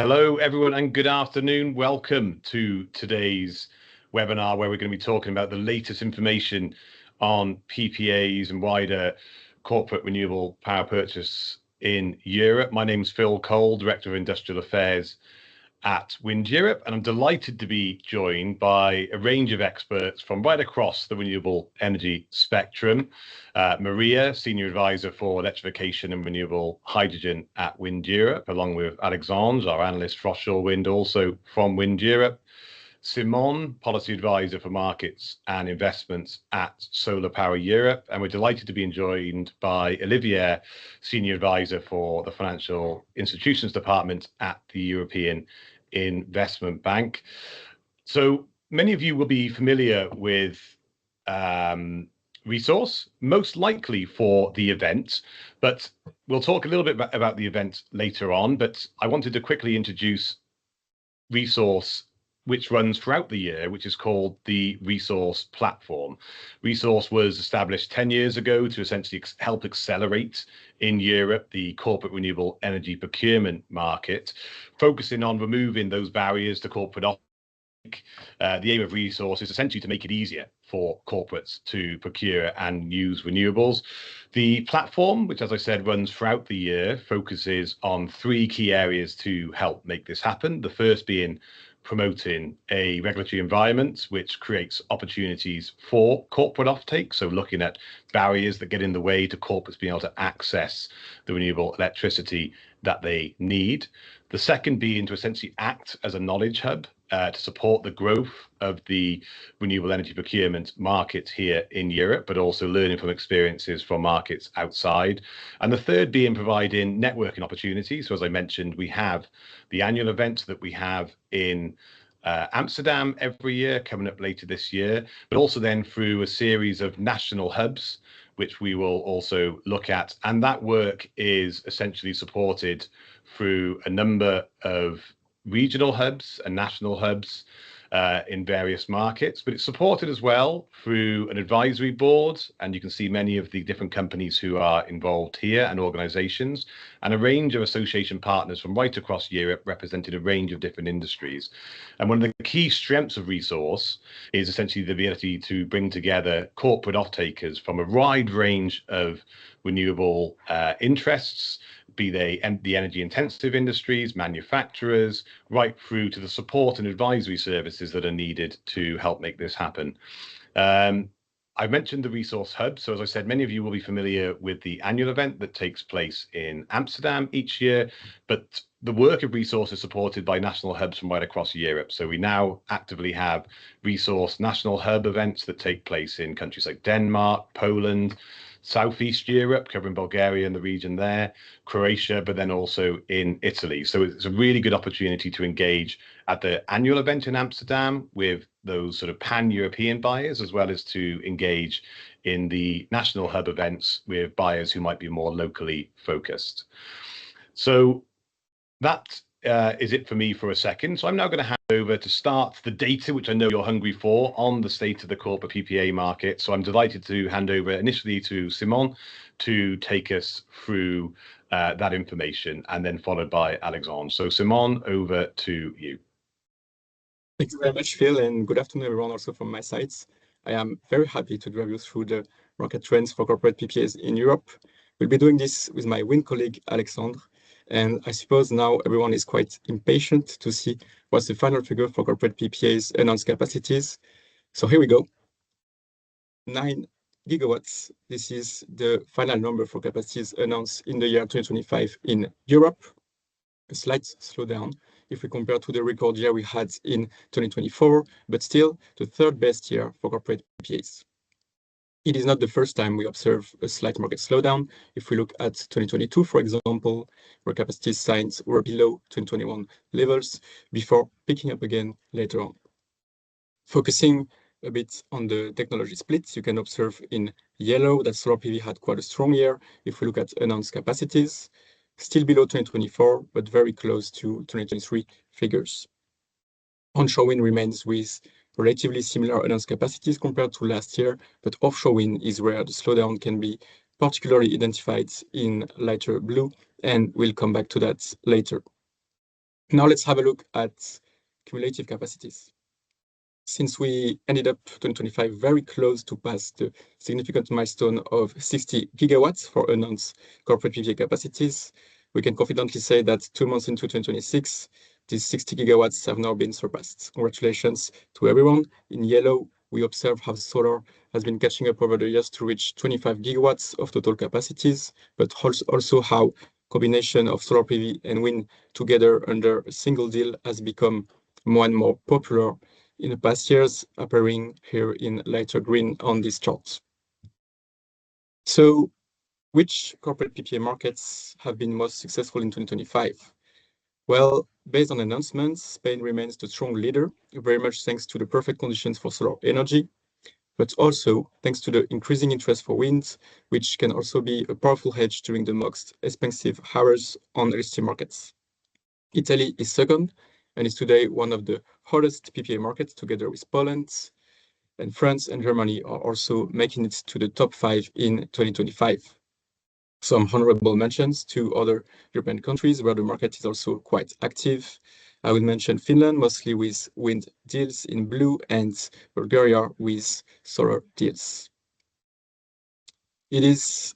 Hello, everyone, and good afternoon. Welcome to today's webinar, where we're going to be talking about the latest information on PPAs and wider corporate renewable power purchase in Europe. My name is Phil Cole, Director of Industrial Affairs at Wind Europe, and I'm delighted to be joined by a range of experts from right across the renewable energy spectrum. Maria, Senior Advisor for Electrification and Renewable Hydrogen at Wind Europe, along with Alexandre, our analyst for offshore wind, also from Wind Europe. Simon, Policy Advisor for Markets and Investments at Solar Power Europe. And we're delighted to be joined by Olivier, Senior Advisor for the Financial Institutions Department at the European Investment Bank. So many of you will be familiar with Resource, most likely for the event, but we'll talk a little bit about the event later on. But I wanted to quickly introduce Resource, which runs throughout the year, which is called the Resource Platform. Resource was established 10 years ago to essentially help accelerate in Europe the corporate renewable energy procurement market, focusing on removing those barriers to corporate offtake. The aim of Resource is essentially to make it easier for corporates to procure and use renewables. The platform, which, as I said, runs throughout the year, focuses on three key areas to help make this happen. The first being promoting a regulatory environment which creates opportunities for corporate offtake, so looking at barriers that get in the way to corporates being able to access the renewable electricity that they need. The second being to essentially act as a knowledge hub to support the growth of the renewable energy procurement market here in Europe, but also learning from experiences from markets outside. And the third being providing networking opportunities. So as I mentioned, we have the annual event that we have in Amsterdam every year, coming up later this year, but also then through a series of national hubs, which we will also look at. And that work is essentially supported through a number of regional hubs and national hubs in various markets, but it's supported as well through an advisory board, and you can see many of the different companies who are involved here and organizations, and a range of association partners from right across Europe representing a range of different industries. And one of the key strengths of Resource is essentially the ability to bring together corporate off-takers from a wide range of renewable interests, be they the energy intensive industries, manufacturers, right through to the support and advisory services that are needed to help make this happen. I've mentioned the Resource Hub. So as I said, many of you will be familiar with the annual event that takes place in Amsterdam each year, but the work of Resource is supported by national hubs from right across Europe. So we now actively have Resource national hub events that take place in countries like Denmark, Poland, Southeast Europe, covering Bulgaria and the region there, Croatia, but then also in Italy. So it's a really good opportunity to engage at the annual event in Amsterdam with those sort of pan-European buyers, as well as to engage in the national hub events with buyers who might be more locally focused. So that is it for me for a second. So I'm now going to hand over to start the data, which I know you're hungry for, on the state of the corporate PPA market. So I'm delighted to hand over initially to Simon to take us through that information, and then followed by Alexandre. So Simon, over to you. Thank you very much, Phil, and good afternoon, everyone, also from my side. I am very happy to drive you through the market trends for corporate PPAs in Europe. We'll be doing this with my wind colleague, Alexandre. And I suppose now everyone is quite impatient to see what's the final figure for corporate PPAs announced capacities. So here we go. 9 gigawatts. This is the final number for capacities announced in the year 2025 in Europe. A slight slowdown if we compare to the record year we had in 2024, but still the third best year for corporate PPAs. It is not the first time we observe a slight market slowdown. If we look at 2022, for example, where capacity signed were below 2021 levels before picking up again later on. Focusing a bit on the technology splits, you can observe in yellow that solar PV had quite a strong year. If we look at announced capacities, still below 2024, but very close to 2023 figures. Onshore wind remains with relatively similar announced capacities compared to last year, but offshore wind is where the slowdown can be particularly identified in lighter blue, and we'll come back to that later. Now let's have a look at cumulative capacities. Since we ended up 2025 very close to pass the significant milestone of 60 gigawatts for announced corporate PPA capacities, we can confidently say that 2 months into 2026, these 60 gigawatts have now been surpassed. Congratulations to everyone. In yellow, we observe how solar has been catching up over the years to reach 25 gigawatts of total capacities, but also how combination of solar PV and wind together under a single deal has become more and more popular in the past years, appearing here in lighter green on this chart. So, which corporate PPA markets have been most successful in 2025? Well, based on announcements, Spain remains the strong leader, very much thanks to the perfect conditions for solar energy, but also thanks to the increasing interest for wind, which can also be a powerful hedge during the most expensive hours on electricity markets. Italy is second and is today one of the hottest PPA markets together with Poland, and France and Germany are also making it to the top 5 in 2025. Some honorable mentions to other European countries where the market is also quite active. I would mention Finland, mostly with wind deals in blue, and Bulgaria with solar deals. It is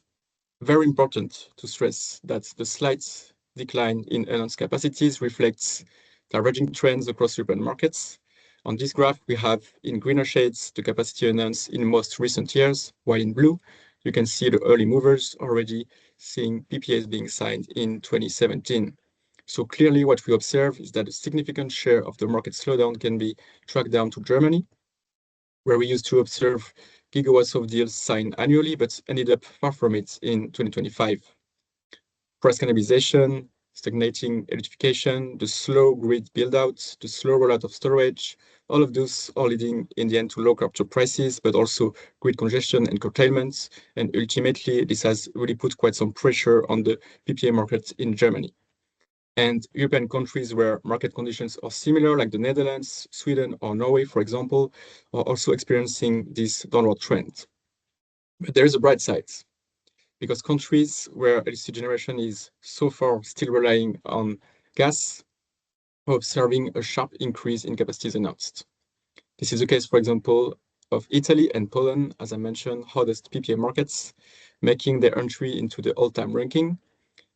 very important to stress that the slight decline in announced capacities reflects diverging trends across European markets. On this graph, we have in greener shades the capacity announced in most recent years, while in blue, you can see the early movers already seeing PPAs being signed in 2017. So clearly what we observe is that a significant share of the market slowdown can be tracked down to Germany, where we used to observe gigawatts of deals signed annually, but ended up far from it in 2025. Price cannibalization, stagnating electrification, the slow grid build-out, the slow rollout of storage, all of those are leading in the end to low capture prices, but also grid congestion and curtailments. And ultimately, this has really put quite some pressure on the PPA market in Germany. And European countries where market conditions are similar, like the Netherlands, Sweden, or Norway, for example, are also experiencing this downward trend. But there is a bright side, because countries where electricity generation is so far still relying on gas are observing a sharp increase in capacities announced. This is the case, for example, of Italy and Poland, as I mentioned, hottest PPA markets, making their entry into the all-time ranking,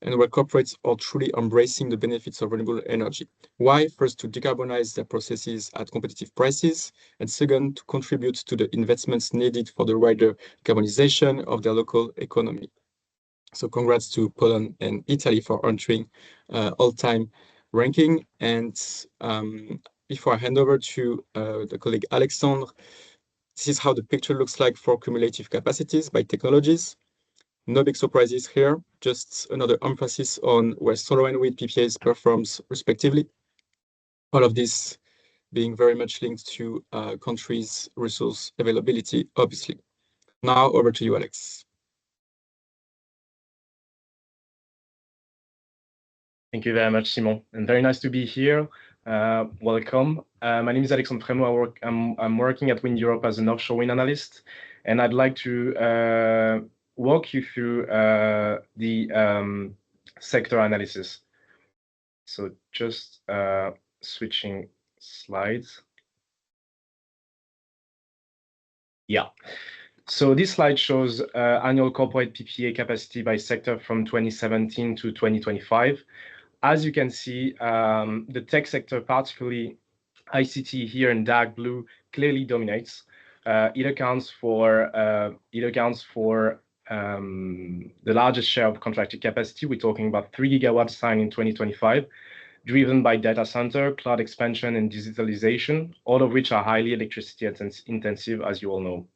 and where corporates are truly embracing the benefits of renewable energy. Why? First, to decarbonize their processes at competitive prices, and second, to contribute to the investments needed for the wider decarbonization of their local economy. So congrats to Poland and Italy for entering all-time ranking. And before I hand over to the colleague Alexandre, this is how the picture looks like for cumulative capacities by technologies. No big surprises here, just another emphasis on where solar and wind PPAs performs respectively. All of this being very much linked to countries' resource availability, obviously. Now over to you, Alex. Thank you very much, Simon, and very nice to be here. Welcome. My name is Alexandre Frémaux. I'm working at Wind Europe as an offshore wind analyst, and I'd like to walk you through the sector analysis. So just switching slides. Yeah. So this slide shows annual corporate PPA capacity by sector from 2017 to 2025. As you can see, the tech sector, particularly ICT here in dark blue, clearly dominates. It accounts for the largest share of contracted capacity. We're talking about 3 gigawatts signed in 2025, driven by data center, cloud expansion, and digitalization, all of which are highly electricity intensive, as you all know.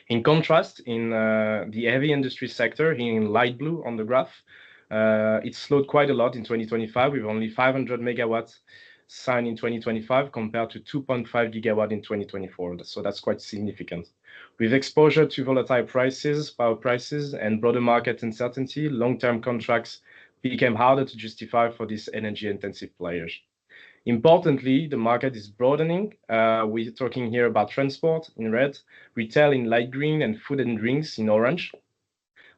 In contrast, in the heavy industry sector, here in light blue on the graph, it slowed quite a lot in 2025 with only 500 megawatts signed in 2025 compared to 2.5 gigawatt in 2024. So that's quite significant. With exposure to volatile prices, power prices, and broader market uncertainty, long-term contracts became harder to justify for these energy-intensive players. Importantly, the market is broadening. We're talking here about transport in red, retail in light green, and food and drinks in orange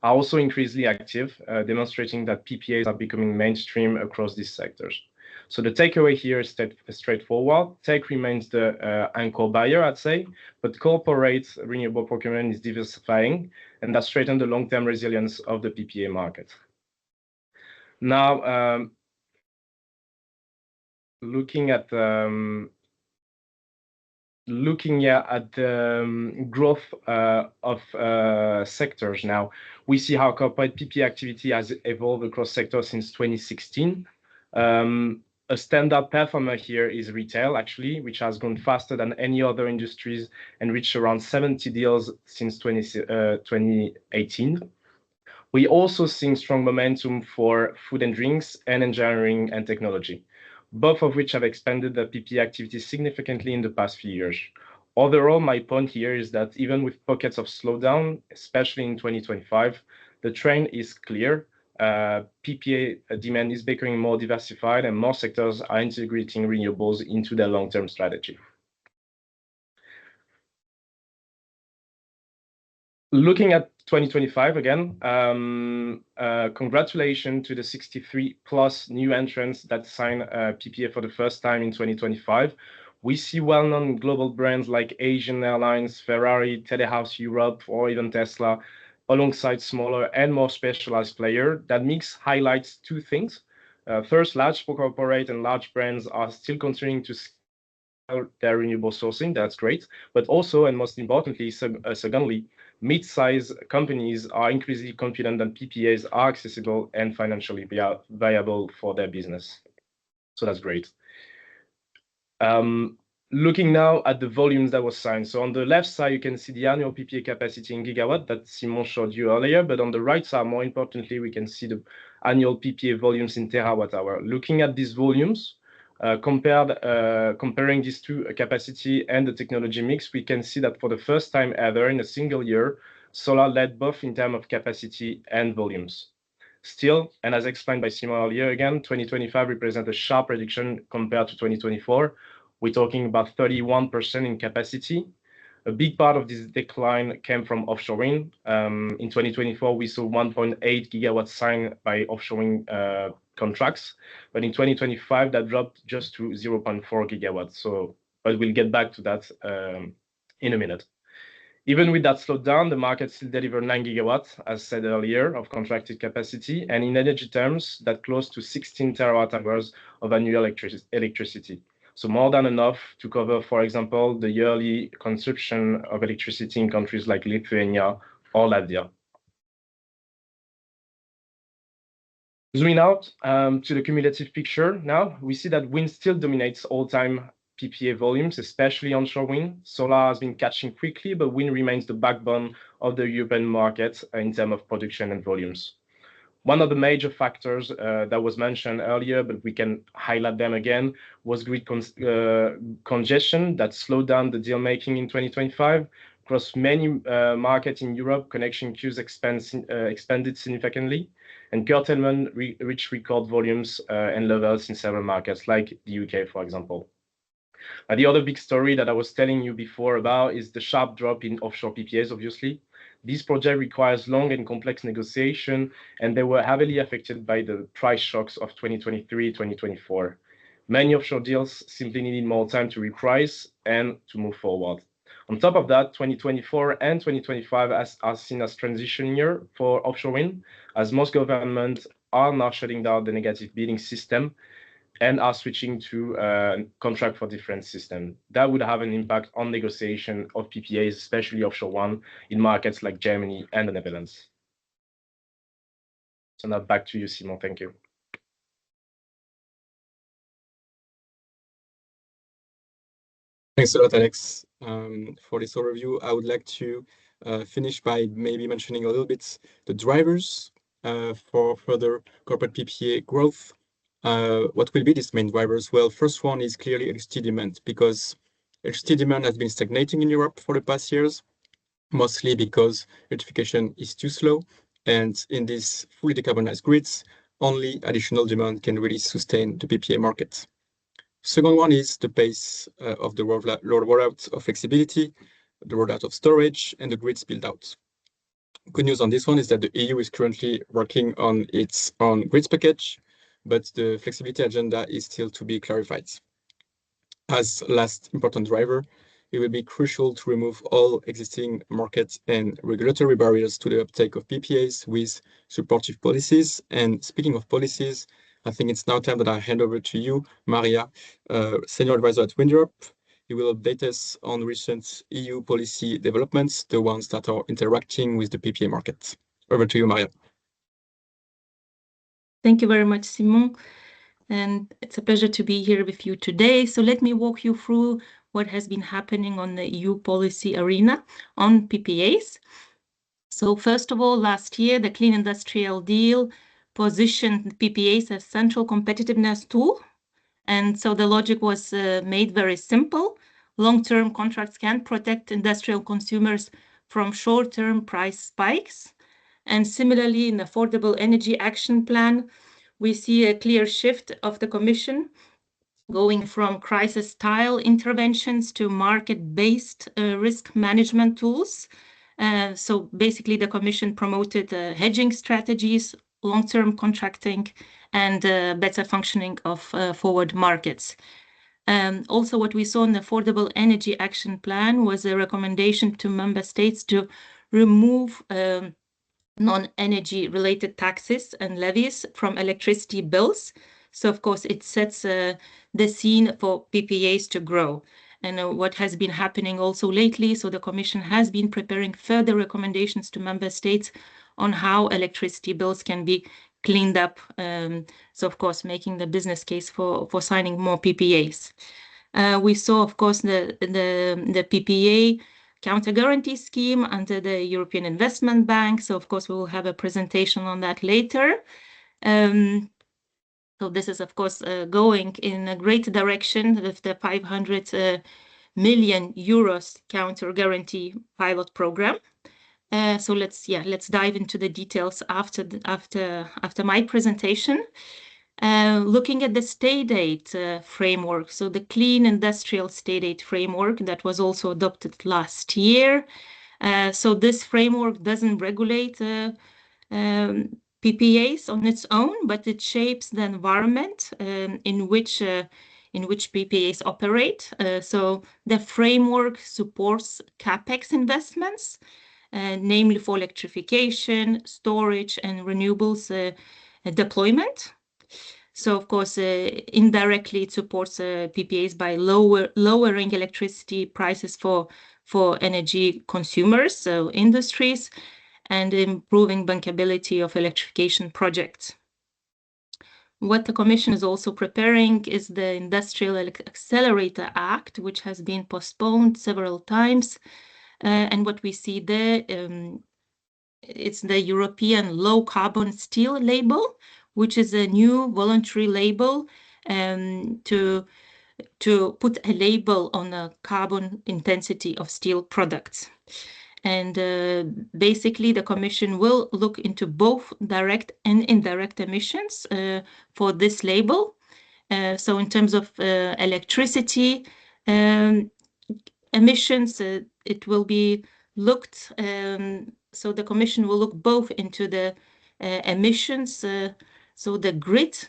are also increasingly active, demonstrating that PPAs are becoming mainstream across these sectors. So the takeaway here is straightforward. Tech remains the anchor buyer, I'd say, but corporate renewable procurement is diversifying, and that strengthens the long-term resilience of the PPA market. Now, looking at the growth of sectors now, we see how corporate PPA activity has evolved across sectors since 2016. A standout performer here is retail, actually, which has grown faster than any other industries and reached around 70 deals since 2018. We also see strong momentum for food and drinks and engineering and technology, both of which have expanded the PPA activity significantly in the past few years. Overall, my point here is that even with pockets of slowdown, especially in 2025, the trend is clear. PPA demand is becoming more diversified and more sectors are integrating renewables into their long-term strategy. Looking at 2025 again, congratulations to the 63 plus new entrants that signed PPA for the first time in 2025. We see well-known global brands like Asian Airlines, Ferrari, Telehouse Europe, or even Tesla, alongside smaller and more specialized players. That mix highlights two things. First, large corporate and large brands are still continuing to scale their renewable sourcing. That's great. But also, and most importantly, secondly, mid-size companies are increasingly confident that PPAs are accessible and financially viable for their business. So that's great. Looking now at the volumes that was signed. So on the left side, you can see the annual PPA capacity in gigawatt that Simon showed you earlier. But on the right side, more importantly, we can see the annual PPA volumes in terawatt hour. Looking at these volumes, comparing these two capacity and the technology mix, we can see that for the first time ever in a single year, solar led both in terms of capacity and volumes. Still, and as explained by Simon earlier, again, 2025 represents a sharp reduction compared to 2024. We're talking about 31% in capacity. A big part of this decline came from offshore wind. In 2024, we saw 1.8 gigawatts signed by offshore wind contracts, but in 2025, that dropped just to 0.4 gigawatts. But we'll get back to that in a minute. Even with that slowdown, the market still delivered 9 gigawatts, as said earlier, of contracted capacity, and in energy terms, that close to 16 terawatt hours of annual electricity. So more than enough to cover, for example, the yearly consumption of electricity in countries like Lithuania or Latvia. Zooming out to the cumulative picture now, we see that wind still dominates all-time PPA volumes, especially onshore wind. Solar has been catching quickly, but wind remains the backbone of the European market in terms of production and volumes. One of the major factors that was mentioned earlier, but we can highlight them again, was grid congestion that slowed down the deal making in 2025. Across many markets in Europe, connection queues expanded significantly, and curtailment reached record volumes and levels in several markets, like the UK, for example. The other big story that I was telling you before about is the sharp drop in offshore PPAs, obviously. This project requires long and complex negotiation, and they were heavily affected by the price shocks of 2023, 2024. Many offshore deals simply needed more time to reprice and to move forward. On top of that, 2024 and 2025 are seen as transition year for offshore wind, as most governments are now shutting down the negative bidding system and are switching to contract for different system. That would have an impact on negotiation of PPAs, especially offshore one, in markets like Germany and the Netherlands. So now back to you, Simon. Thank you. Thanks a lot, Alex, for this overview. I would like to finish by maybe mentioning a little bit the drivers for further corporate PPA growth. What will be these main drivers? Well, first one is clearly electricity demand, because electricity demand has been stagnating in Europe for the past years, mostly because electrification is too slow. And in these fully decarbonized grids, only additional demand can really sustain the PPA market. Second one is the pace of the rollout of flexibility, the rollout of storage, and the grids build out. Good news on this one is that the EU is currently working on its own grids package, but the flexibility agenda is still to be clarified. As last important driver, it will be crucial to remove all existing market and regulatory barriers to the uptake of PPAs with supportive policies. And speaking of policies, I think it's now time that I hand over to you, Maria, Senior Advisor at WindEurope. You will update us on recent EU policy developments, the ones that are interacting with the PPA market. Over to you, Maria. Thank you very much, Simon. And it's a pleasure to be here with you today. So let me walk you through what has been happening on the EU policy arena on PPAs. So first of all, last year, the Clean Industrial Deal positioned PPAs as central competitiveness tool. And so the logic was made very simple. Long-term contracts can protect industrial consumers from short-term price spikes. And similarly, in the Affordable Energy Action Plan, we see a clear shift of the Commission going from crisis-style interventions to market-based risk management tools. So basically, the Commission promoted hedging strategies, long-term contracting, and better functioning of forward markets. Also, what we saw in the Affordable Energy Action Plan was a recommendation to member states to remove non-energy related taxes and levies from electricity bills. So, of course, it sets the scene for PPAs to grow. And what has been happening also lately, so the Commission has been preparing further recommendations to member states on how electricity bills can be cleaned up. So, of course, making the business case for signing more PPAs. We saw, of course, the PPA counter guarantee scheme under the European Investment Bank. So, of course, we will have a presentation on that later. So this is, of course, going in a great direction with the 500 million euros counter guarantee pilot program. So let's dive into the details after my presentation. Looking at the state aid framework, so the Clean Industrial State Aid Framework that was also adopted last year. So this framework doesn't regulate PPAs on its own, but it shapes the environment in which PPAs operate. So the framework supports CapEx investments, namely for electrification, storage, and renewables deployment. So, of course, indirectly, it supports PPAs by lowering electricity prices for energy consumers, so industries, and improving bankability of electrification projects. What the Commission is also preparing is the Industrial Accelerator Act, which has been postponed several times. And what we see there, it's the European Low Carbon Steel label, which is a new voluntary label to put a label on the carbon intensity of steel products. And basically, the Commission will look into both direct and indirect emissions for this label. So in terms of electricity emissions, it will be looked, so the Commission will look both into the emissions, so the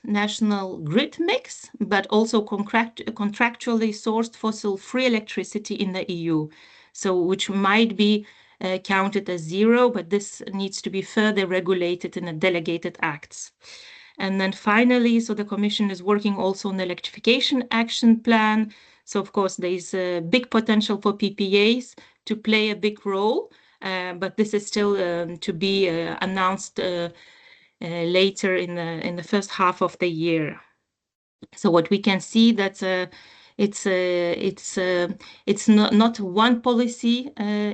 national grid mix, but also contractually sourced fossil-free electricity in the EU, so which might be counted as zero, but this needs to be further regulated in the delegated acts. And then finally, so the Commission is working also on the Electrification Action Plan. So, of course, there's a big potential for PPAs to play a big role, but this is still to be announced later in the first half of the year. So what we can see that it's not one policy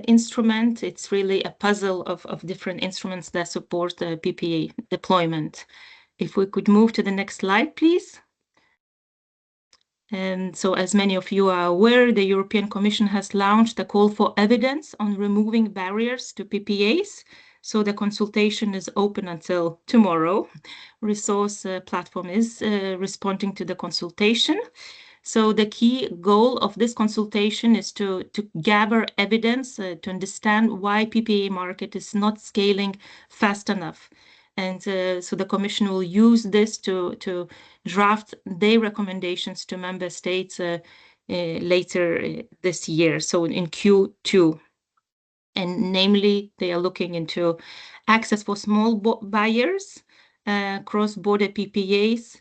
instrument. It's really a puzzle of different instruments that support PPA deployment. If we could move to the next slide, please. And so, as many of you are aware, the European Commission has launched a call for evidence on removing barriers to PPAs. So the consultation is open until tomorrow. Resource platform is responding to the consultation. So the key goal of this consultation is to gather evidence to understand why PPA market is not scaling fast enough. And so the Commission will use this to draft their recommendations to member states later this year, so in Q2. And namely, they are looking into access for small buyers, cross-border PPAs,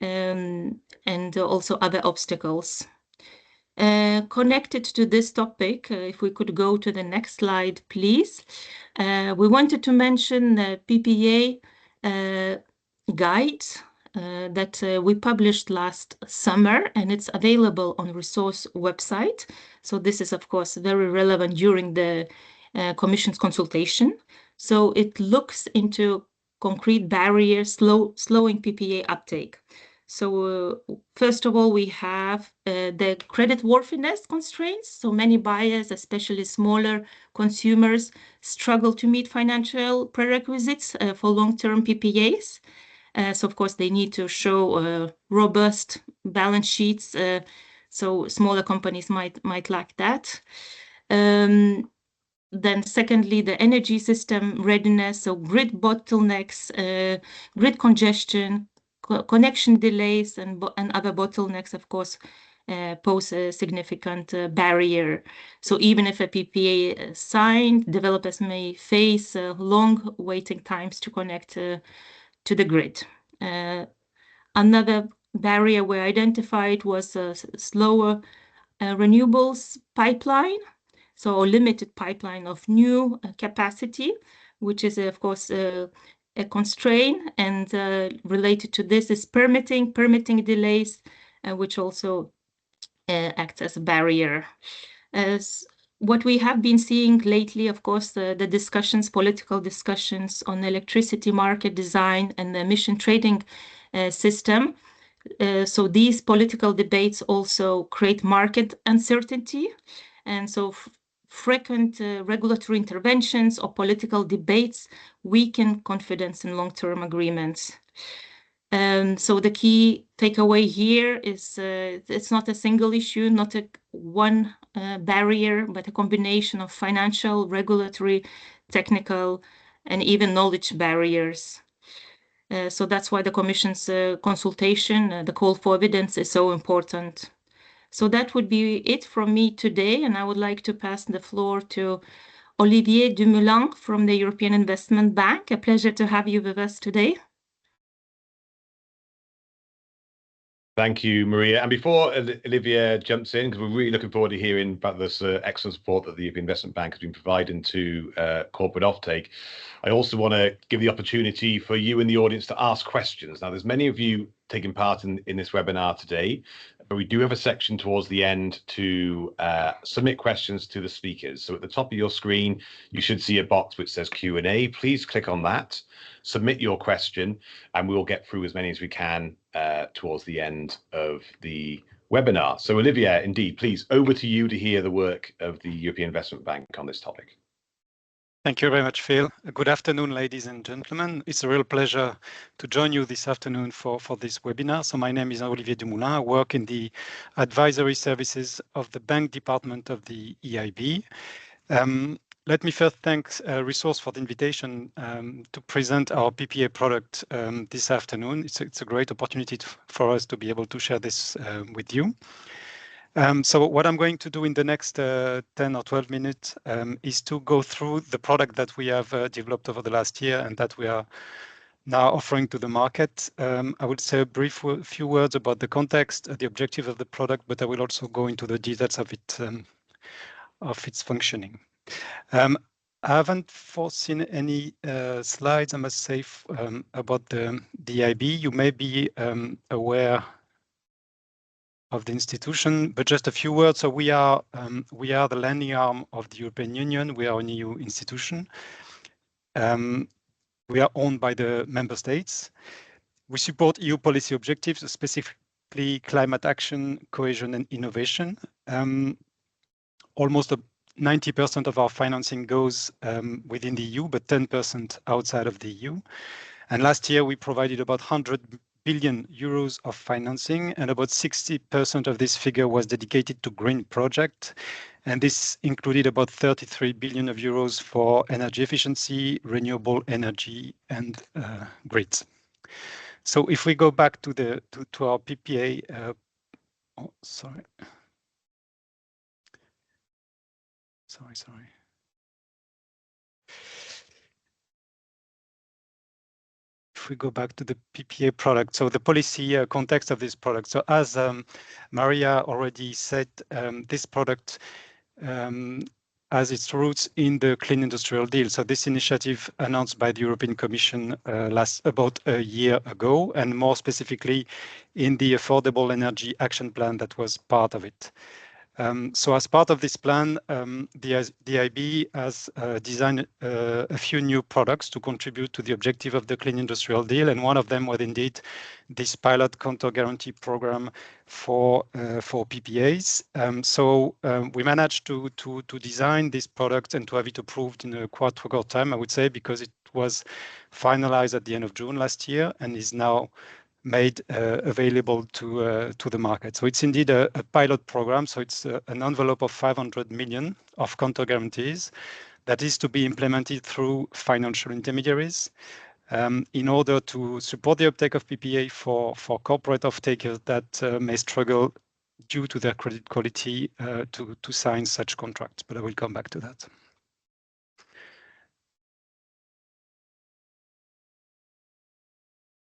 and also other obstacles. Connected to this topic, if we could go to the next slide, please. We wanted to mention the PPA guide that we published last summer, and it's available on Resource website. So this is, of course, very relevant during the Commission's consultation. So it looks into concrete barriers slowing PPA uptake. So first of all, we have the creditworthiness constraints. So many buyers, especially smaller consumers, struggle to meet financial prerequisites for long-term PPAs. So of course, they need to show robust balance sheets. So smaller companies might lack that. Then secondly, the energy system readiness, so grid bottlenecks, grid congestion, connection delays, and other bottlenecks, of course, pose a significant barrier. So even if a PPA is signed, developers may face long waiting times to connect to the grid. Another barrier we identified was a slower renewables pipeline, so a limited pipeline of new capacity, which is, of course, a constraint. And related to this is permitting delays, which also acts as a barrier. As what we have been seeing lately, of course, the discussions, political discussions on electricity market design and the emission trading system. So these political debates also create market uncertainty. And so frequent regulatory interventions or political debates weaken confidence in long-term agreements. So the key takeaway here is it's not a single issue, not a one barrier, but a combination of financial, regulatory, technical, and even knowledge barriers. So that's why the Commission's consultation, the call for evidence, is so important. So that would be it from me today, and I would like to pass the floor to Olivier Dumoulin from the European Investment Bank. A pleasure to have you with us today. Thank you, Maria. And before Olivier jumps in, because we're really looking forward to hearing about this excellent support that the European Investment Bank has been providing to corporate offtake, I also want to give the opportunity for you in the audience to ask questions. Now, there's many of you taking part in this webinar today, but we do have a section towards the end to submit questions to the speakers. So at the top of your screen, you should see a box which says Q&A. Please click on that, submit your question, and we'll get through as many as we can towards the end of the webinar. So Olivier, indeed, please, over to you to hear the work of the European Investment Bank on this topic. Thank you very much, Phil. Good afternoon, ladies and gentlemen. It's a real pleasure to join you this afternoon for this webinar. So my name is Olivier Dumoulin. I work in the advisory services of the Bank Department of the EIB. Let me first thank Resource for the invitation to present our PPA product this afternoon. It's a great opportunity for us to be able to share this with you. So what I'm going to do in the next 10 or 12 minutes is to go through the product that we have developed over the last year and that we are now offering to the market. I would say a few words about the context, the objective of the product, but I will also go into the details of its functioning. I haven't foreseen any slides, I must say, about the EIB. You may be aware of the institution, but just a few words. So we are the lending arm of the European Union. We are an EU institution. We are owned by the member states. We support EU policy objectives, specifically climate action, cohesion, and innovation. Almost 90% of our financing goes within the EU, but 10% outside of the EU. And last year, we provided about 100 billion euros of financing, and about 60% of this figure was dedicated to green projects. And this included about 33 billion euros for energy efficiency, renewable energy, and grids. So if we go back to our PPA, oh, sorry. If we go back to the PPA product, so the policy context of this product. So as Maria already said, this product has its roots in the Clean Industrial Deal. So this initiative announced by the European Commission about a year ago, and more specifically in the Affordable Energy Action Plan that was part of it. So as part of this plan, the IB has designed a few new products to contribute to the objective of the Clean Industrial Deal, and one of them was indeed this pilot counter guarantee program for PPAs. We managed to design this product and to have it approved in a quite record time, I would say, because it was finalized at the end of June last year and is now made available to the market. So it's indeed a pilot program. So it's an envelope of 500 million of counter guarantees that is to be implemented through financial intermediaries in order to support the uptake of PPA for corporate off-takers that may struggle due to their credit quality to sign such contracts. But I will come back to that.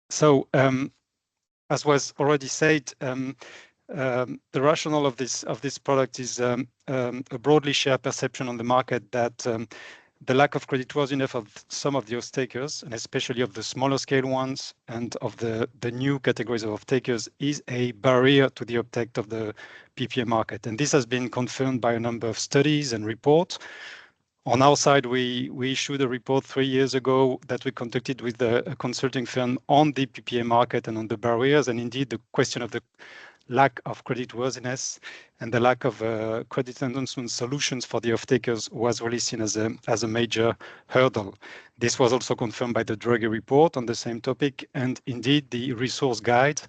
So as was already said, the rationale of this product is a broadly shared perception on the market that the lack of creditworthiness of some of the off-takers, and especially of the smaller scale ones and of the new categories of off-takers, is a barrier to the uptake of the PPA market. And this has been confirmed by a number of studies and reports. On our side, we issued a report 3 years ago that we conducted with a consulting firm on the PPA market and on the barriers. And indeed, the question of the lack of creditworthiness and the lack of credit enhancement solutions for the off-takers was really seen as a major hurdle. This was also confirmed by the Draghi report on the same topic. And indeed, the resource guide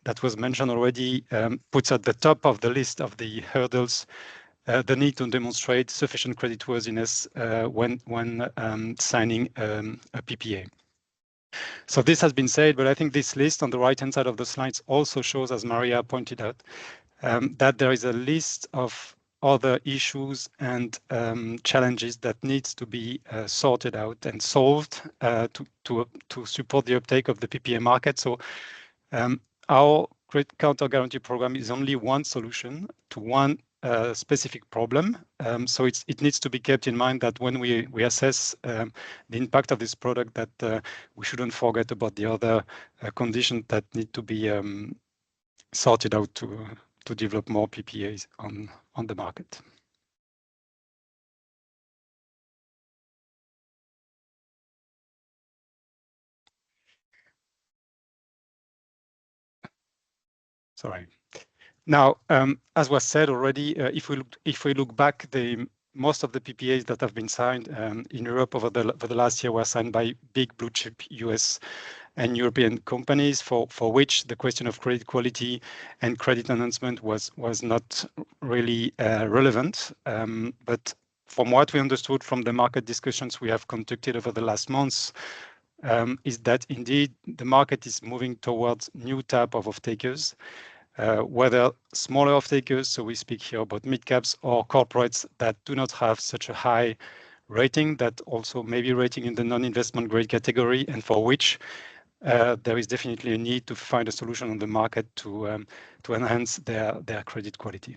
that was mentioned already puts at the top of the list of the hurdles the need to demonstrate sufficient creditworthiness when signing a PPA. So this has been said, but I think this list on the right-hand side of the slides also shows, as Maria pointed out, that there is a list of other issues and challenges that needs to be sorted out and solved to support the uptake of the PPA market. So our counter guarantee program is only one solution to one specific problem. So it needs to be kept in mind that when we assess the impact of this product, that we shouldn't forget about the other conditions that need to be sorted out to develop more PPAs on the market. Sorry. Now, as was said already, if we look back, most of the PPAs that have been signed in Europe over the last year were signed by big blue chip US and European companies for which the question of credit quality and credit enhancement was not really relevant. But from what we understood from the market discussions we have conducted over the last months, is that indeed the market is moving towards new type of off-takers. Whether smaller off-takers, so we speak here about mid-caps, or corporates that do not have such a high rating, that also maybe rating in the non-investment grade category, and for which there is definitely a need to find a solution on the market to enhance their credit quality.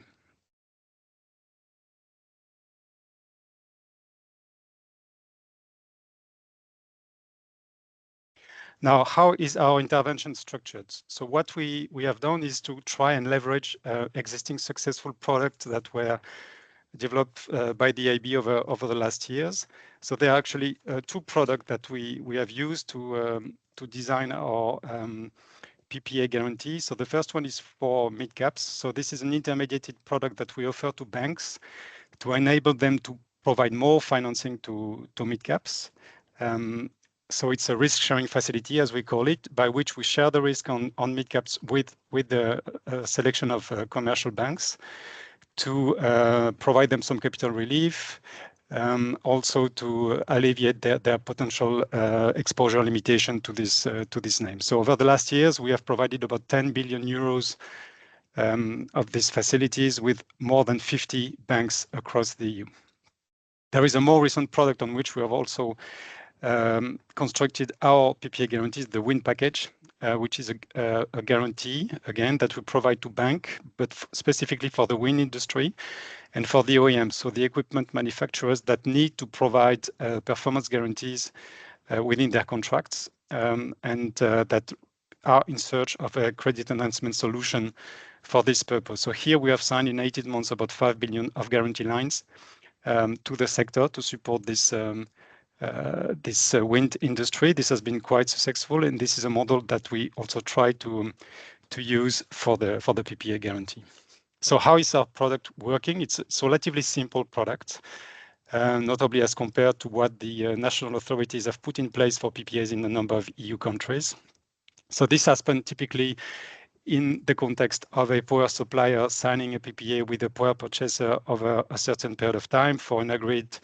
Now, how is our intervention structured? So what we have done is to try and leverage existing successful products that were developed by the IB over the last years. So there are actually two products that we have used to design our PPA guarantee. So the first one is for mid-caps. So this is an intermediated product that we offer to banks to enable them to provide more financing to mid-caps. So it's a risk-sharing facility, as we call it, by which we share the risk on mid-caps with the selection of commercial banks to provide them some capital relief, also to alleviate their potential exposure limitation to this name. So over the last years, we have provided about 10 billion euros of these facilities with more than 50 banks across the EU. There is a more recent product on which we have also constructed our PPA guarantees, the wind package, which is a guarantee, again, that we provide to bank, but specifically for the wind industry and for the OEMs, so the equipment manufacturers that need to provide performance guarantees within their contracts and that are in search of a credit enhancement solution for this purpose. So here we have signed in 18 months about 5 billion of guarantee lines to the sector to support this wind industry. This has been quite successful, and this is a model that we also try to use for the PPA guarantee. So how is our product working? It's a relatively simple product, notably as compared to what the national authorities have put in place for PPAs in a number of EU countries. So this has been typically in the context of a power supplier signing a PPA with a power purchaser over a certain period of time for an agreed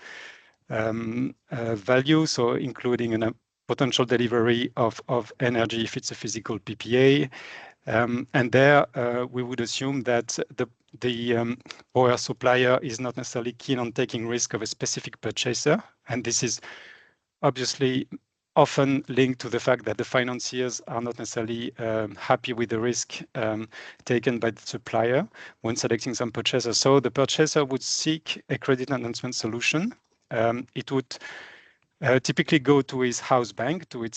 value, so including a potential delivery of energy if it's a physical PPA. And there we would assume that the power supplier is not necessarily keen on taking risk of a specific purchaser. And this is obviously often linked to the fact that the financiers are not necessarily happy with the risk taken by the supplier when selecting some purchaser. So the purchaser would seek a credit enhancement solution. It would typically go to his house bank, to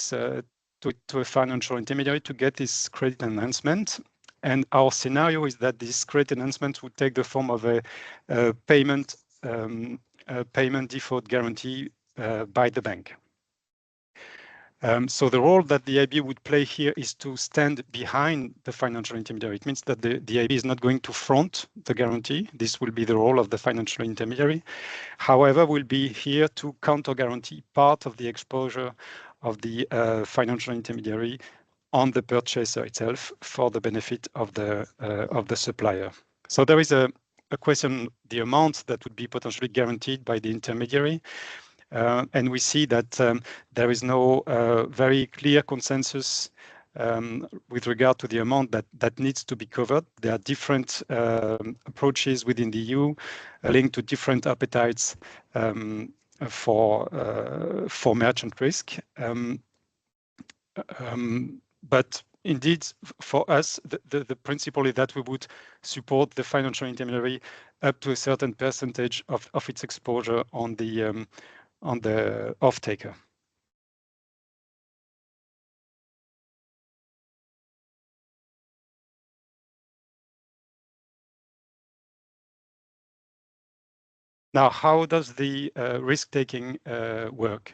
a financial intermediary to get this credit enhancement. And our scenario is that this credit enhancement would take the form of a payment default guarantee by the bank. So the role that the IB would play here is to stand behind the financial intermediary. It means that the IB is not going to front the guarantee. This will be the role of the financial intermediary. However, we'll be here to counter guarantee part of the exposure of the financial intermediary on the purchaser itself for the benefit of the supplier. So there is a question, the amount that would be potentially guaranteed by the intermediary. And we see that there is no very clear consensus with regard to the amount that needs to be covered. There are different approaches within the EU linked to different appetites for merchant risk. But indeed, for us, the principle is that we would support the financial intermediary up to a certain percentage of its exposure on the off-taker. Now, how does the risk-taking work?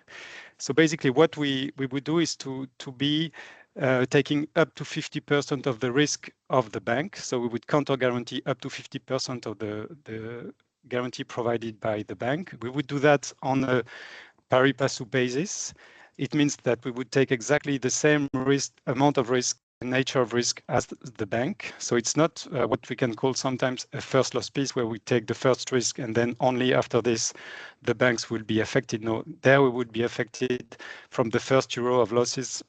So basically, what we would do is to be taking up to 50% of the risk of the bank. So we would counter guarantee up to 50% of the guarantee provided by the bank. We would do that on a pari passu basis. It means that we would take exactly the same amount of risk, nature of risk as the bank. So it's not what we can call sometimes a first loss piece where we take the first risk and then only after this the banks will be affected. No, there we would be affected from the first euro of losses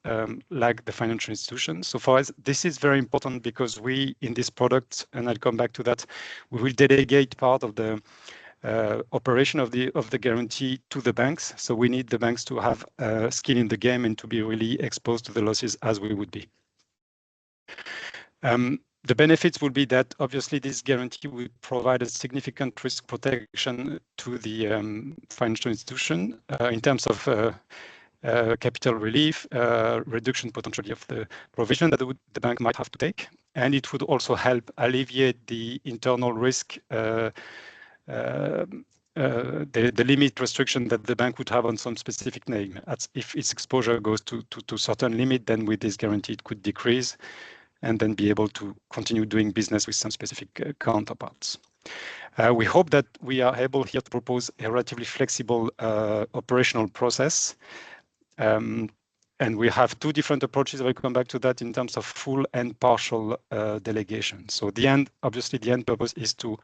like the financial institution. So for us, this is very important because we in this product, and I'll come back to that, we will delegate part of the operation of the guarantee to the banks. So we need the banks to have skin in the game and to be really exposed to the losses as we would be. The benefits will be that obviously this guarantee will provide a significant risk protection to the financial institution in terms of capital relief, reduction potentially of the provision that the bank might have to take. And it would also help alleviate the internal risk, the limit restriction that the bank would have on some specific name. If its exposure goes to a certain limit, then with this guarantee it could decrease and then be able to continue doing business with some specific counterparts. We hope that we are able here to propose a relatively flexible operational process. And we have two different approaches. I'll come back to that in terms of full and partial delegation. So obviously the end purpose is to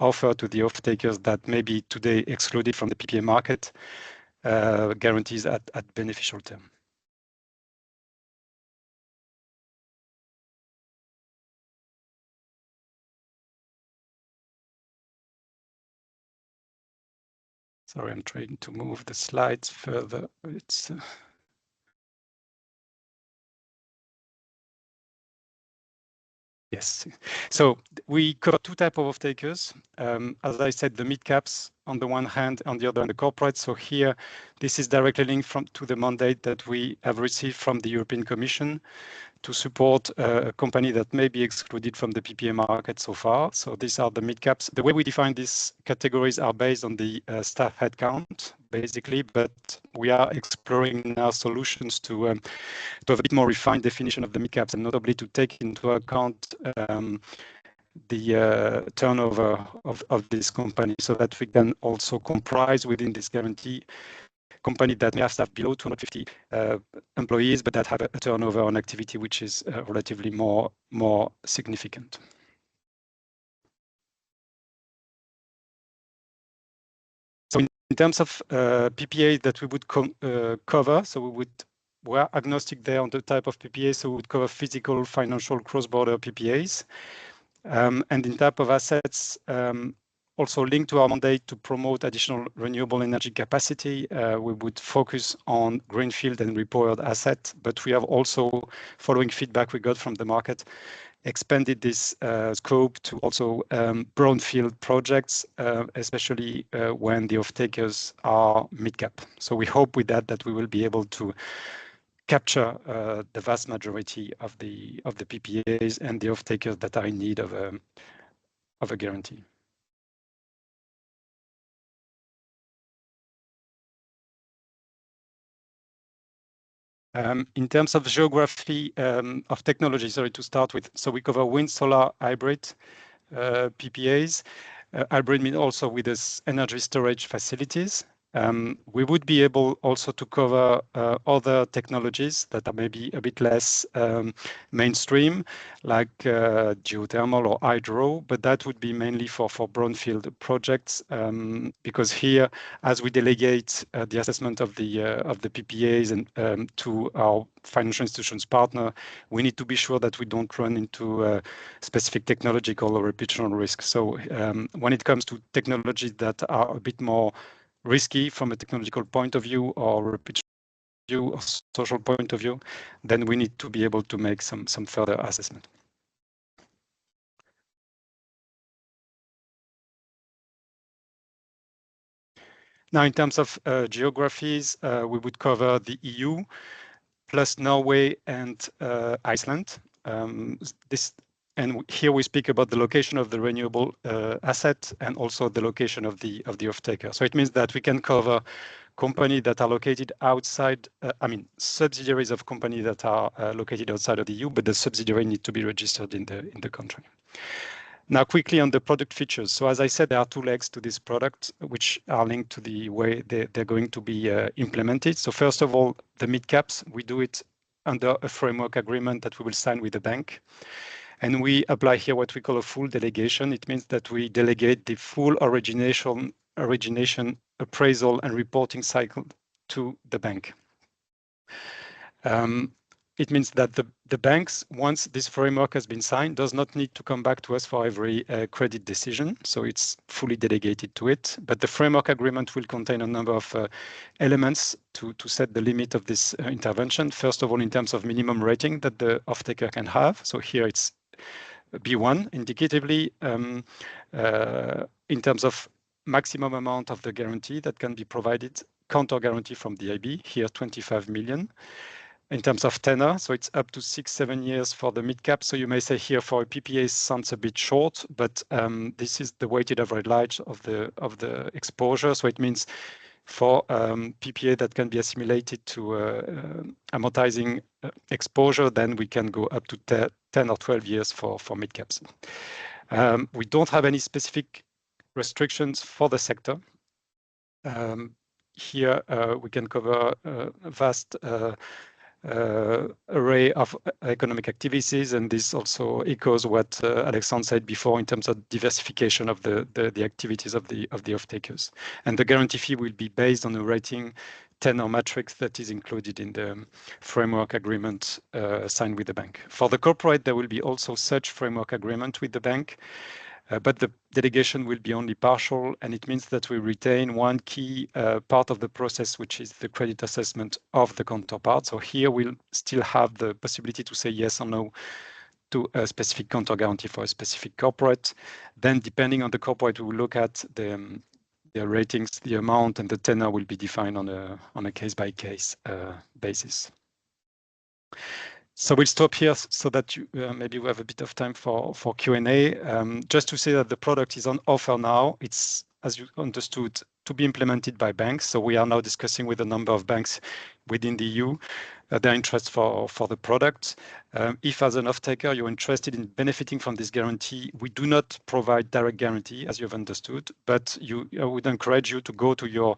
offer to the off-takers that may be today excluded from the PPA market guarantees at beneficial term. Sorry, I'm trying to move the slides further. It's yes. So we cover two types of off-takers. As I said, the mid-caps on the one hand, on the other, the corporate. So here, this is directly linked to the mandate that we have received from the European Commission to support a company that may be excluded from the PPA market so far. So these are the mid-caps. The way we define these categories are based on the staff headcount, basically, but we are exploring now solutions to have a bit more refined definition of the mid-caps, and notably to take into account the turnover of this company, so that we can also comprise within this guarantee company that may have staff below 250 employees, but that have a turnover on activity which is relatively more significant. So in terms of PPA that we would cover, so we're agnostic there on the type of PPA, so we would cover physical, financial, cross-border PPAs. And in type of assets, also linked to our mandate to promote additional renewable energy capacity, we would focus on greenfield and repowered asset, but we have also, following feedback we got from the market, expanded this scope to also brownfield projects, especially when the off-takers are mid-cap. So we hope with that we will be able to capture the vast majority of the PPAs and the off-takers that are in need of a guarantee. In terms of geography of technology, sorry, to start with, so we cover wind, solar, hybrid PPAs. Hybrid means also with this energy storage facilities. We would be able also to cover other technologies that are maybe a bit less mainstream, like geothermal or hydro, but that would be mainly for brownfield projects, because here, as we delegate the assessment of the PPAs and to our financial institutions partner, we need to be sure that we don't run into specific technological or reputational risk. So when it comes to technologies that are a bit more risky from a technological point of view or view or social point of view, then we need to be able to make some further assessment. Now, in terms of geographies, we would cover the EU plus Norway and Iceland. And here we speak about the location of the renewable asset and also the location of the off-taker. So it means that we can cover companies that are located outside, subsidiaries of companies that are located outside of the EU, but the subsidiary need to be registered in the country. Now, quickly on the product features. So as I said, there are two legs to this product, which are linked to the way they're going to be implemented. So first of all, the mid-caps, we do it under a framework agreement that we will sign with the bank. And we apply here what we call a full delegation. It means that we delegate the full origination, appraisal, and reporting cycle to the bank. It means that the banks, once this framework has been signed, does not need to come back to us for every credit decision. So it's fully delegated to it. But the framework agreement will contain a number of elements to set the limit of this intervention. First of all, in terms of minimum rating that the off-taker can have. So here it's B1 indicatively, in terms of maximum amount of the guarantee that can be provided, counter guarantee from the IB, here 25 million. In terms of tenor, so it's up to 6-7 years for the mid-cap. So you may say here for a PPA sounds a bit short, but this is the weighted average life of the exposure. So it means for PPA that can be assimilated to amortizing exposure, then we can go up to 10 or 12 years for mid-caps. We don't have any specific restrictions for the sector. Here we can cover vast array of economic activities, and this also echoes what Alexandre said before in terms of diversification of the activities of the off-takers. And the guarantee fee will be based on a rating tenor matrix that is included in the framework agreement signed with the bank. For the corporate, there will be also such framework agreement with the bank, but the delegation will be only partial, and it means that we retain one key part of the process, which is the credit assessment of the counterpart. So here we'll still have the possibility to say yes or no to a specific counter guarantee for a specific corporate. Then, depending on the corporate, we will look at the ratings, the amount, and the tenor will be defined on a case-by-case basis. So we'll stop here so that maybe we have a bit of time for Q&A. Just to say that the product is on offer now. It's, as you understood, to be implemented by banks. So we are now discussing with a number of banks within the EU their interest for the product. If as an off-taker you're interested in benefiting from this guarantee, we do not provide direct guarantee, as you've understood, but I would encourage you to go to your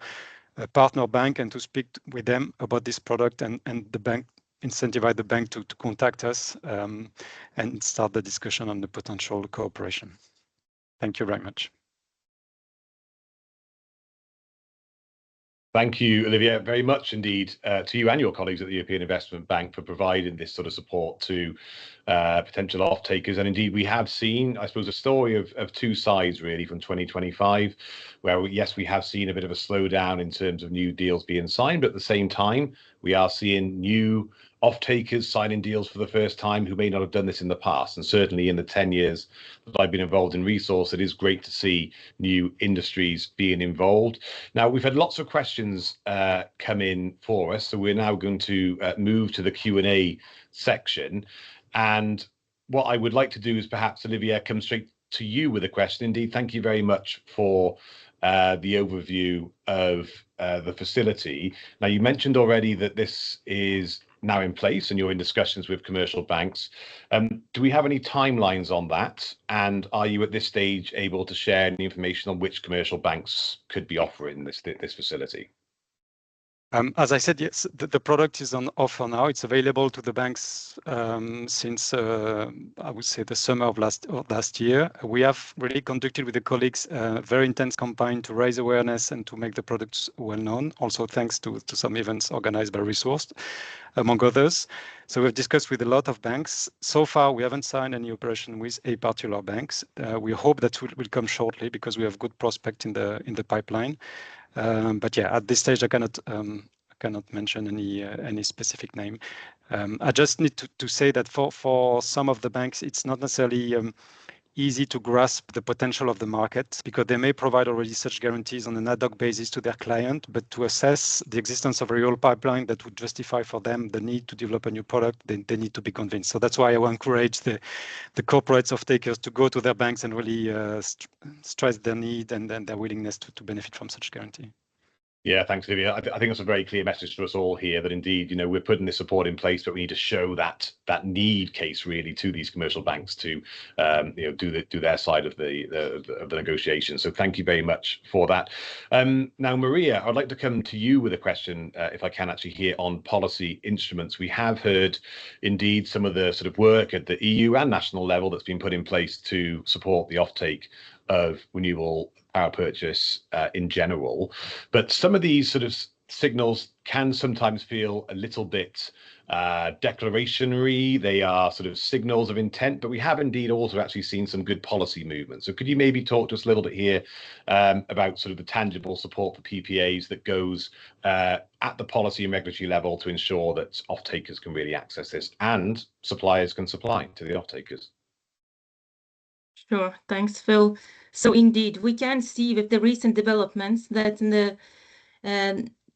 partner bank and to speak with them about this product, and the bank incentivize the bank to contact us and start the discussion on the potential cooperation. Thank you very much. Thank you, Olivier, very much indeed to you and your colleagues at the European Investment Bank for providing this sort of support to potential off-takers. And indeed, we have seen, I suppose, a story of two sides really from 2025, where yes, we have seen a bit of a slowdown in terms of new deals being signed, but at the same time, we are seeing new off-takers signing deals for the first time who may not have done this in the past. And certainly in the 10 years that I've been involved in resource, it is great to see new industries being involved. Now, we've had lots of questions come in for us, so we're now going to move to the Q&A section. And what I would like to do is perhaps, Olivier, come straight to you with a question. Indeed, thank you very much for the overview of the facility. Now, you mentioned already that this is now in place and you're in discussions with commercial banks. Do we have any timelines on that? And are you at this stage able to share any information on which commercial banks could be offering this facility? As I said, yes, the product is on offer now. It's available to the banks since, I would say, the summer of last year. We have really conducted with the colleagues a very intense campaign to raise awareness and to make the products well known, also thanks to some events organized by Resource, among others. So we've discussed with a lot of banks. So far, we haven't signed any operation with a particular banks. We hope that will come shortly because we have good prospect in the pipeline. But yeah, at this stage, I cannot mention any specific name. I just need to say that for some of the banks, it's not necessarily easy to grasp the potential of the market because they may provide already such guarantees on an ad hoc basis to their client, but to assess the existence of a real pipeline that would justify for them the need to develop a new product, they need to be convinced. So that's why I will encourage the corporates of takers to go to their banks and really stress their need and their willingness to benefit from such guarantee. Yeah, thanks, Olivier. I think that's a very clear message to us all here that indeed, we're putting this support in place, but we need to show that need case really to these commercial banks to, do their side of the negotiation. So thank you very much for that. Now, Maria, I'd like to come to you with a question, if I can actually here on policy instruments. We have heard indeed some of the sort of work at the EU and national level that's been put in place to support the offtake of renewable power purchase in general, but some of these sort of signals can sometimes feel a little bit declarationary. They are sort of signals of intent, but we have indeed also actually seen some good policy movement. So could you maybe talk to us a little bit here about sort of the tangible support for PPAs that goes at the policy and regulatory level to ensure that off-takers can really access this and suppliers can supply to the off-takers? Sure, thanks, Phil. So indeed, we can see with the recent developments that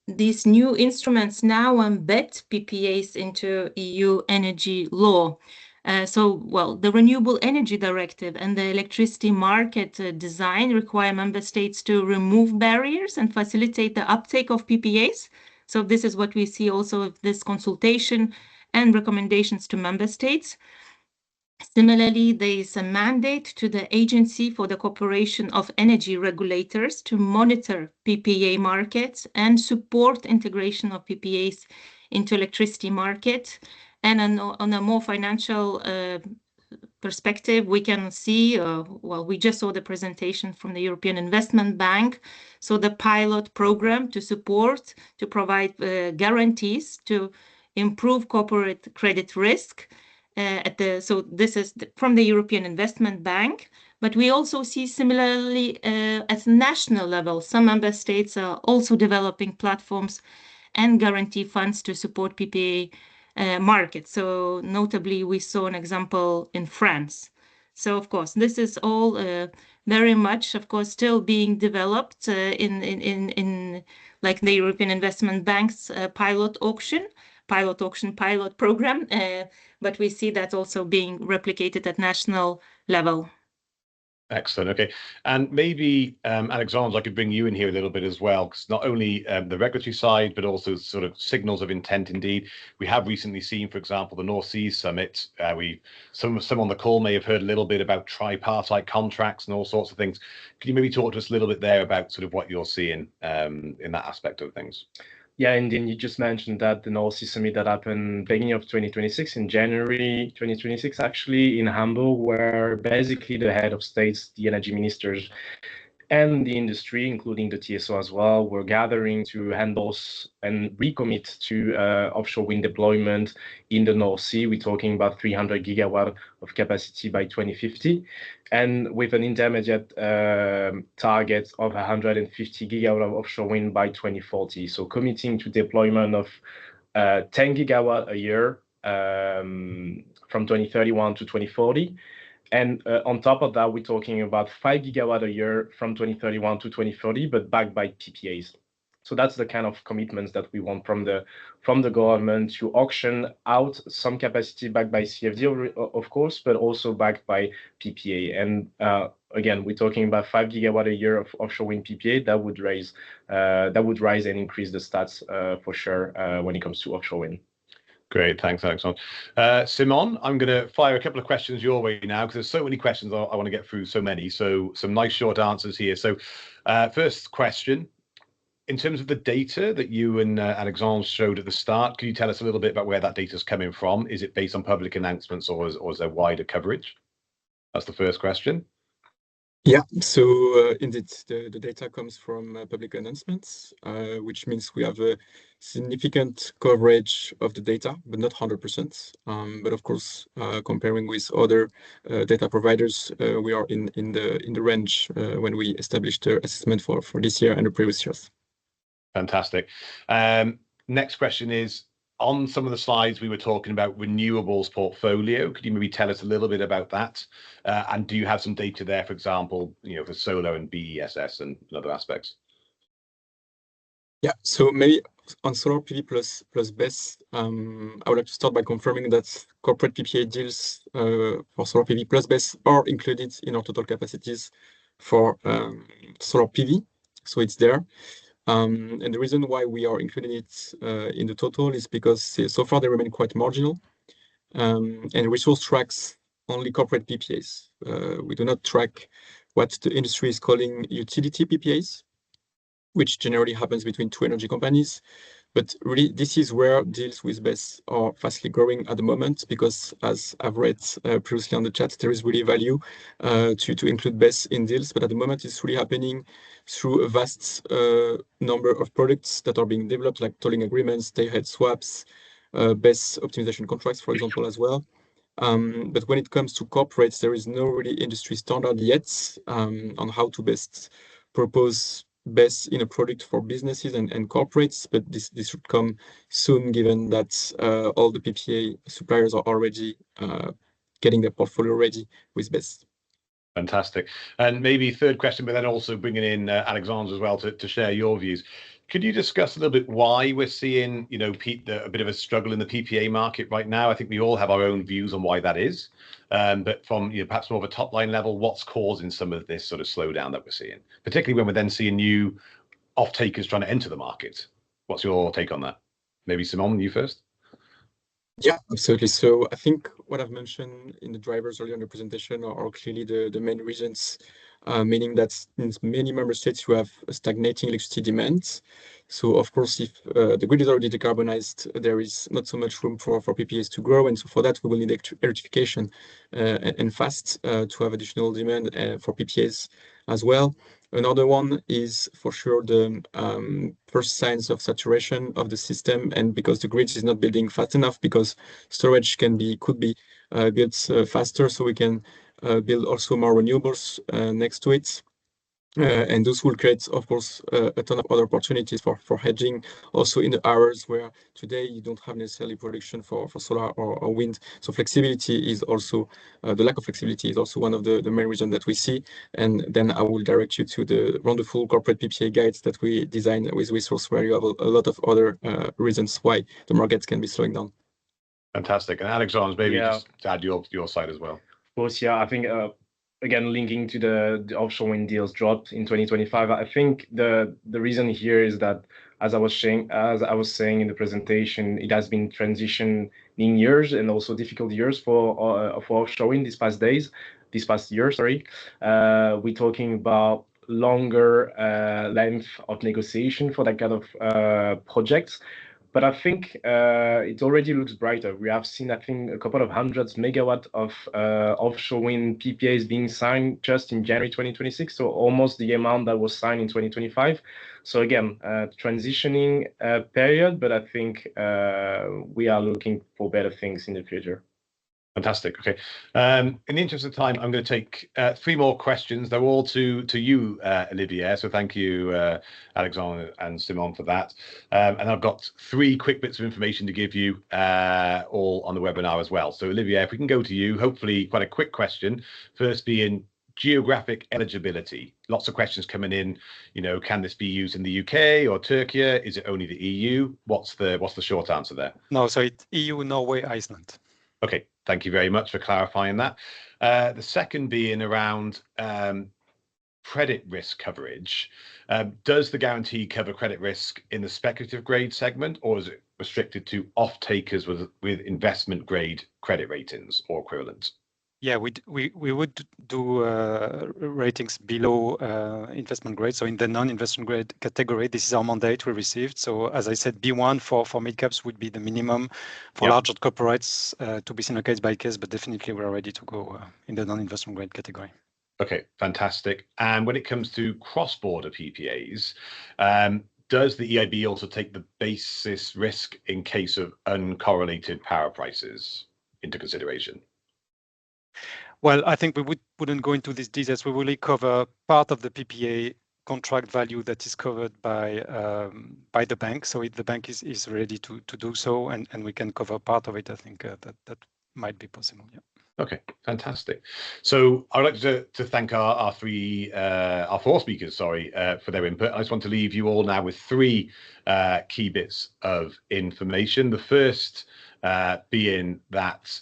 these new instruments now embed PPAs into EU energy law. The Renewable Energy Directive and the electricity market design require member states to remove barriers and facilitate the uptake of PPAs. So this is what we see also with this consultation and recommendations to member states. Similarly, there is a mandate to the Agency for the Cooperation of Energy Regulators to monitor PPA markets and support integration of PPAs into electricity market. And on a more financial perspective, we can see, well, we just saw the presentation from the European Investment Bank. So the pilot program to provide guarantees to improve corporate credit risk. So this is from the European Investment Bank. But we also see similarly at national level, some member states are also developing platforms and guarantee funds to support PPA market. So notably, we saw an example in France. So of course, this is all very much, of course, still being developed in like the European Investment Bank's pilot program. But we see that also being replicated at national level. Excellent. Okay. And maybe, Alexandre, I could bring you in here a little bit as well, because not only the regulatory side, but also sort of signals of intent indeed. We have recently seen, for example, the North Seas Summit. Some on the call may have heard a little bit about tripartite contracts and all sorts of things. Can you maybe talk to us a little bit there about sort of what you're seeing in that aspect of things? Yeah, indeed. You just mentioned that the North Sea Summit that happened beginning of 2026, in January 2026, actually, in Hamburg, where basically the head of states, the energy ministers, and the industry, including the TSO as well, were gathering to endorse and recommit to offshore wind deployment in the North Sea. We're talking about 300 gigawatt of capacity by 2050, and with an intermediate target of 150 gigawatt of offshore wind by 2040. So committing to deployment of 10 gigawatt a year from 2031 to 2040. And on top of that, we're talking about 5 gigawatt a year from 2031 to 2040, but backed by PPAs. So that's the kind of commitments that we want from the government to auction out some capacity backed by CFD, of course, but also backed by PPA. And again, we're talking about 5 gigawatt a year of offshore wind PPA that would rise and increase the stats for sure when it comes to offshore wind. Great, thanks, Alexandre. Simon, I'm going to fire a couple of questions your way now, because there's so many questions I want to get through, so many. So some nice short answers here. So first question, in terms of the data that you and Alexandre showed at the start, can you tell us a little bit about where that data is coming from? Is it based on public announcements, or is there wider coverage? That's the first question. Yeah, so indeed, the data comes from public announcements, which means we have a significant coverage of the data, but not 100%. But of course, comparing with other data providers, we are in the range when we established the assessment for this year and the previous years. Fantastic. Next question is, on some of the slides, we were talking about renewables portfolio. Could you maybe tell us a little bit about that? And do you have some data there, for example, for solar and BESS and other aspects? Yeah, so maybe on solar PV plus BESS, I would like to start by confirming that corporate PPA deals for solar PV plus BESS are included in our total capacities for solar PV. So it's there. And the reason why we are including it in the total is because so far they remain quite marginal. And resource tracks only corporate PPAs. We do not track what the industry is calling utility PPAs, which generally happens between two energy companies. But really, this is where deals with BESS are fastly growing at the moment, because as I've read previously on the chat, there is really value to include BESS in deals. But at the moment, it's really happening through a vast number of products that are being developed, like tolling agreements, day-ahead swaps, BESS optimization contracts, for example, as well. But when it comes to corporates, there is no really industry standard yet on how to best propose BESS in a product for businesses and corporates, but this should come soon, given that all the PPA suppliers are already getting their portfolio ready with BESS. Fantastic. And maybe third question, but then also bringing in Alexandre as well to share your views. Could you discuss a little bit why we're seeing, a bit of a struggle in the PPA market right now? I think we all have our own views on why that is. But from perhaps more of a top line level, what's causing some of this sort of slowdown that we're seeing, particularly when we're then seeing new off-takers trying to enter the market? What's your take on that? Maybe Simon, you first. Yeah, absolutely. So I think what I've mentioned in the drivers earlier in the presentation are clearly the main reasons meaning that in many member states you have stagnating electricity demand. So of course, if the grid is already decarbonized, there is not so much room for PPAs to grow. And so for that, we will need electrification and fast to have additional demand for PPAs as well. Another one is for sure the first signs of saturation of the system, and because the grid is not building fast enough, because storage could be built faster, so we can build also more renewables next to it. And those will create, of course, a ton of other opportunities for hedging, also in the hours where today you don't have necessarily production for solar or wind. So flexibility is also, the lack of flexibility is also one of the main reasons that we see. And then I will direct you to the wonderful corporate PPA guides that we design with Resource, where you have a lot of other reasons why the markets can be slowing down. Fantastic. And Alexandre, maybe just to add your side as well. Of course, yeah, I think again, linking to the offshore wind deals dropped in 2025, I think the reason here is that, as I was saying in the presentation, it has been transitioning years and also difficult years for offshore wind this past year. We're talking about longer length of negotiation for that kind of projects. But I think it already looks brighter. We have seen, I think, a couple of hundreds megawatt of offshore wind PPAs being signed just in January 2026, so almost the amount that was signed in 2025. So again, transitioning period, but I think we are looking for better things in the future. Fantastic. Okay. In the interest of time, I'm going to take 3 more questions. They're all to you, Olivier. So thank you, Alexandre and Simon, for that. And I've got 3 quick bits of information to give you all on the webinar as well. So Olivier, if we can go to you, hopefully quite a quick question. First being geographic eligibility. Lots of questions coming in. You know, can this be used in the UK or Turkey? Is it only the EU? What's the short answer there? No, so it's EU, Norway, Iceland. Okay, thank you very much for clarifying that. The second being around credit risk coverage. Does the guarantee cover credit risk in the speculative grade segment, or is it restricted to off-takers with investment grade credit ratings or equivalent? Yeah, we would do ratings below investment grade. So in the non-investment grade category, this is our mandate we received. So as I said, B1 for mid-caps would be the minimum. For larger corporates, to be seen case by case, but definitely we're ready to go in the non-investment grade category. Okay, fantastic. And when it comes to cross-border PPAs, does the EIB also take the basis risk in case of uncorrelated power prices into consideration? Well, I think we wouldn't go into these details. We will cover part of the PPA contract value that is covered by the bank. So if the bank is ready to do so, and we can cover part of it, I think that might be possible. Yeah. Okay, fantastic. So I'd like to thank our 4 speakers, for their input. I just want to leave you all now with 3 key bits of information. The first being that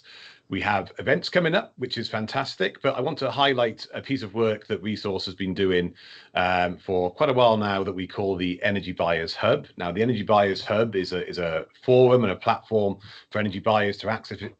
we have events coming up, which is fantastic, but I want to highlight a piece of work that Resource has been doing for quite a while now that we call the Energy Buyers Hub. Now, the Energy Buyers Hub is a forum and a platform for energy buyers to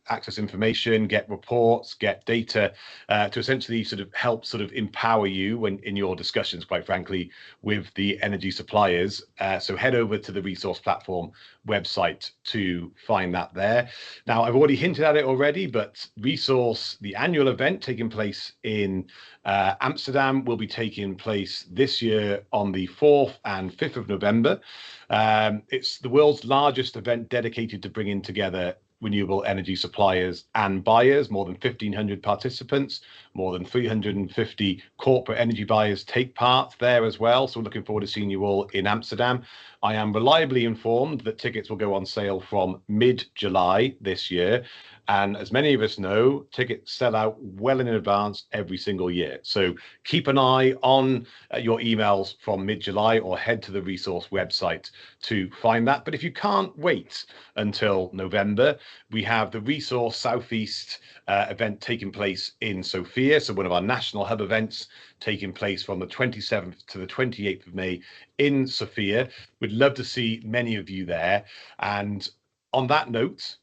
access information, get reports, get data, to essentially sort of help empower you when in your discussions, quite frankly, with the energy suppliers. So head over to the Resource platform website to find that there. Now, I've already hinted at it already, but Resource, the annual event taking place in Amsterdam, will be taking place this year on the 4th and 5th of November. It's the world's largest event dedicated to bringing together renewable energy suppliers and buyers. More than 1,500 participants, more than 350 corporate energy buyers take part there as well. So we're looking forward to seeing you all in Amsterdam. I am reliably informed that tickets will go on sale from mid-July this year. And as many of us know, tickets sell out well in advance every single year. So keep an eye on your emails from mid-July, or head to the Resource website to find that. But if you can't wait until November, we have the Resource Southeast event taking place in Sofia. So one of our national hub events taking place from the 27th to the 28th of May in Sofia. We'd love to see many of you there. And on that note,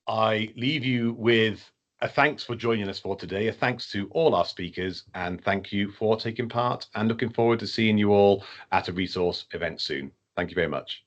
I leave you with A thanks for joining us for today. A thanks to all our speakers, and thank you for taking part, and looking forward to seeing you all at a resource event soon. Thank you very much.